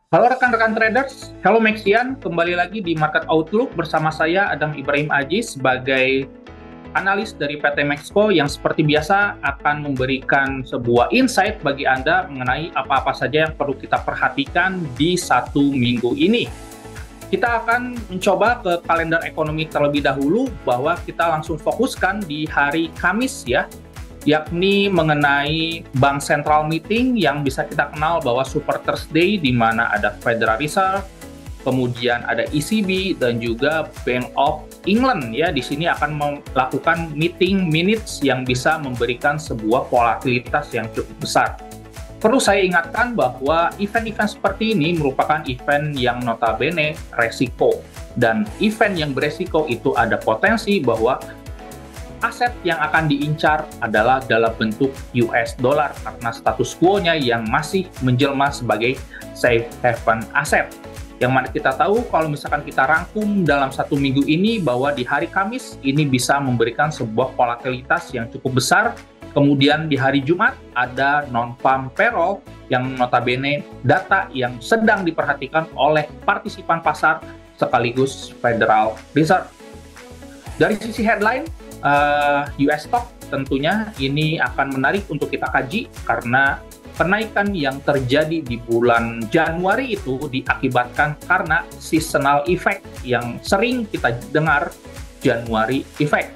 Halo rekan-rekan traders, halo Maxian, kembali lagi di Market Outlook bersama saya Adam Ibrahim Aji sebagai analis dari PT Maxco yang seperti biasa akan memberikan sebuah insight bagi Anda mengenai apa-apa saja yang perlu kita perhatikan di satu minggu ini. Kita akan mencoba ke kalender ekonomi terlebih dahulu bahwa kita langsung fokuskan di hari Kamis ya, yakni mengenai Bank Sentral Meeting yang bisa kita kenal bahwa Super Thursday di mana ada Federal Reserve, kemudian ada ECB dan juga Bank of England ya. Di sini akan melakukan meeting minutes yang bisa memberikan sebuah volatilitas yang cukup besar. Perlu saya ingatkan bahwa event-event seperti ini merupakan event yang notabene resiko, dan event yang beresiko itu ada potensi bahwa aset yang akan diincar adalah dalam bentuk US dollar karena status quo-nya yang masih menjelma sebagai safe haven aset. Yang mana kita tahu kalau misalkan kita rangkum dalam satu minggu ini bahwa di hari Kamis ini bisa memberikan sebuah volatilitas yang cukup besar. Kemudian di hari Jumat ada non-farm payroll yang notabene data yang sedang diperhatikan oleh partisipan pasar sekaligus Federal Reserve. Dari sisi headline, US stock tentunya ini akan menarik untuk kita kaji karena kenaikan yang terjadi di bulan Januari itu diakibatkan karena seasonal effect yang sering kita dengar, January effect.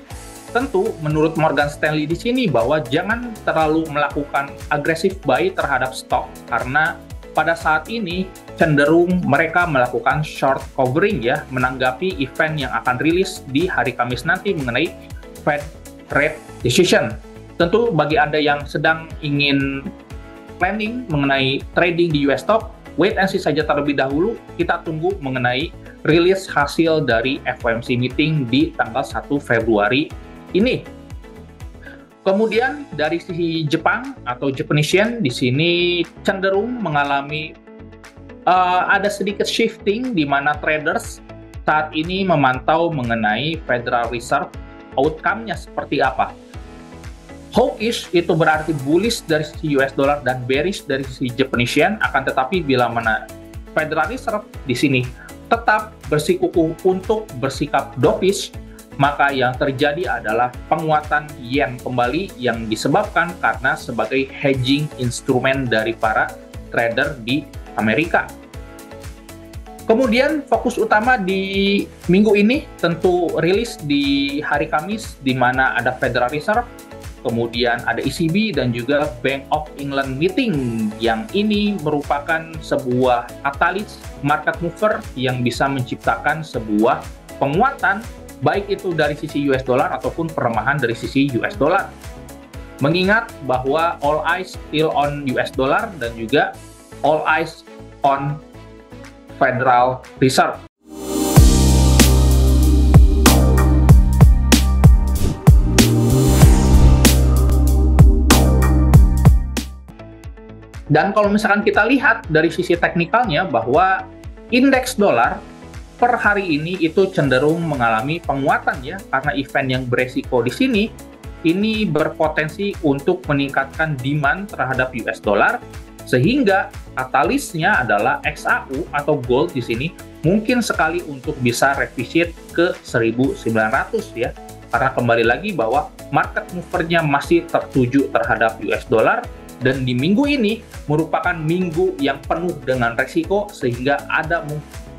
Tentu menurut Morgan Stanley di sini bahwa jangan terlalu melakukan agresif buy terhadap stok karena pada saat ini cenderung mereka melakukan short covering ya, menanggapi event yang akan rilis di hari Kamis nanti mengenai Fed rate decision. Tentu bagi Anda yang sedang ingin planning mengenai trading di US stock, wait and see saja terlebih dahulu. Kita tunggu mengenai rilis hasil dari FOMC meeting di tanggal 1 Februari ini. Kemudian dari sisi Jepang atau Japanese yen di sini cenderung mengalami ada sedikit shifting di mana traders saat ini memantau mengenai Federal Reserve outcome-nya seperti apa. Hawkish itu berarti bullish dari sisi US dollar dan bearish dari sisi Japanese yen, akan tetapi bila mana Federal Reserve di sini tetap bersikukuh untuk bersikap dovish, maka yang terjadi adalah penguatan yen kembali yang disebabkan karena sebagai hedging instrumen dari para trader di Amerika. Kemudian fokus utama di minggu ini tentu rilis di hari Kamis di mana ada Federal Reserve, kemudian ada ECB dan juga Bank of England meeting yang ini merupakan sebuah katalis market mover yang bisa menciptakan sebuah penguatan baik itu dari sisi US dollar ataupun pelemahan dari sisi US dollar. Mengingat bahwa all eyes still on US dollar dan juga all eyes on Federal Reserve. Dan kalau misalkan kita lihat dari sisi teknikalnya bahwa indeks dolar per hari ini itu cenderung mengalami penguatan ya, karena event yang beresiko di sini ini berpotensi untuk meningkatkan demand terhadap US dollar, sehingga katalisnya adalah XAU atau gold di sini mungkin sekali untuk bisa revisit ke 1900 ya, karena kembali lagi bahwa market movernya masih tertuju terhadap US dollar dan di minggu ini merupakan minggu yang penuh dengan resiko sehingga ada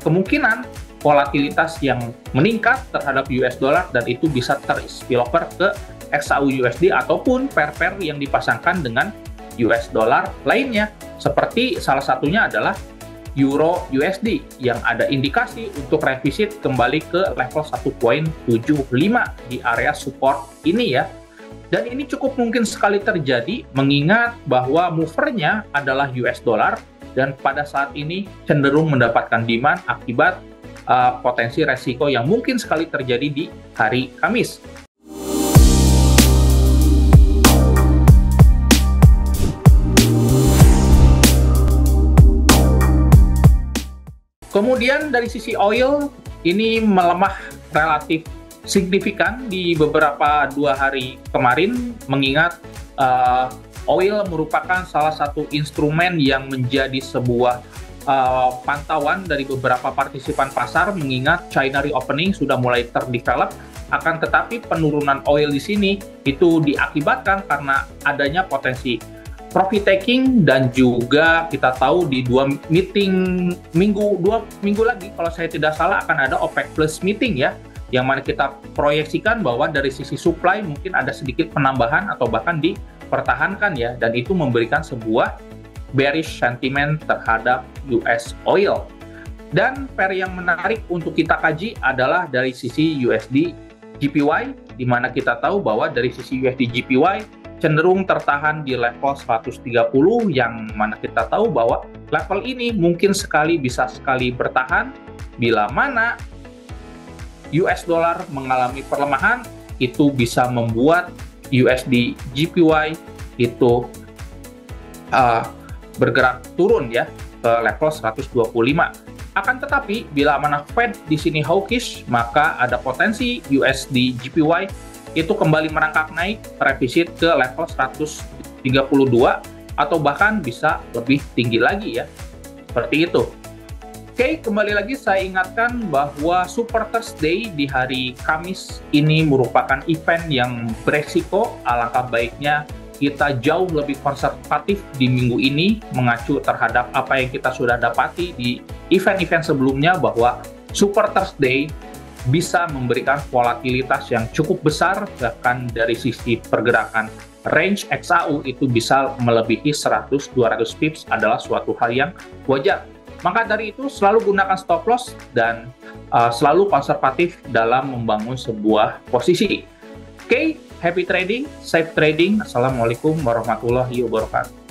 kemungkinan volatilitas yang meningkat terhadap US dollar dan itu bisa terspillover ke XAU USD ataupun pair-pair yang dipasangkan dengan US dollar lainnya, seperti salah satunya adalah Euro USD yang ada indikasi untuk revisit kembali ke level 1.75 di area support ini ya. Dan ini cukup mungkin sekali terjadi mengingat bahwa movernya adalah US dollar dan pada saat ini cenderung mendapatkan demand akibat potensi resiko yang mungkin sekali terjadi di hari Kamis. Kemudian dari sisi oil, ini melemah relatif signifikan di beberapa 2 hari kemarin, mengingat oil merupakan salah satu instrumen yang menjadi sebuah pantauan dari beberapa partisipan pasar, mengingat China reopening sudah mulai terdevelop, akan tetapi penurunan oil di sini itu diakibatkan karena adanya potensi profit taking, dan juga kita tahu di dua minggu lagi kalau saya tidak salah akan ada OPEC plus meeting ya, yang mana kita proyeksikan bahwa dari sisi supply mungkin ada sedikit penambahan atau bahkan dipertahankan ya, dan itu memberikan sebuah bearish sentiment terhadap US oil. Dan pair yang menarik untuk kita kaji adalah dari sisi USD JPY, di mana kita tahu bahwa dari sisi USD JPY cenderung tertahan di level 130, yang mana kita tahu bahwa level ini mungkin bisa sekali bertahan bila mana US dollar mengalami perlemahan, itu bisa membuat USD JPY itu bergerak turun ya ke level 125. Akan tetapi bila mana Fed di sini hawkish, maka ada potensi USD JPY itu kembali merangkak naik, revisit ke level 132 atau bahkan bisa lebih tinggi lagi ya. Seperti itu. Oke, kembali lagi saya ingatkan bahwa Super Thursday di hari Kamis ini merupakan event yang beresiko. Alangkah baiknya kita jauh lebih konservatif di minggu ini, mengacu terhadap apa yang kita sudah dapati di event-event sebelumnya, bahwa Super Thursday bisa memberikan volatilitas yang cukup besar, bahkan dari sisi pergerakan range XAU itu bisa melebihi 100-200 pips adalah suatu hal yang wajar. Maka dari itu selalu gunakan stop loss dan selalu konservatif dalam membangun sebuah posisi. Oke, happy trading, safe trading. Assalamualaikum warahmatullahi wabarakatuh.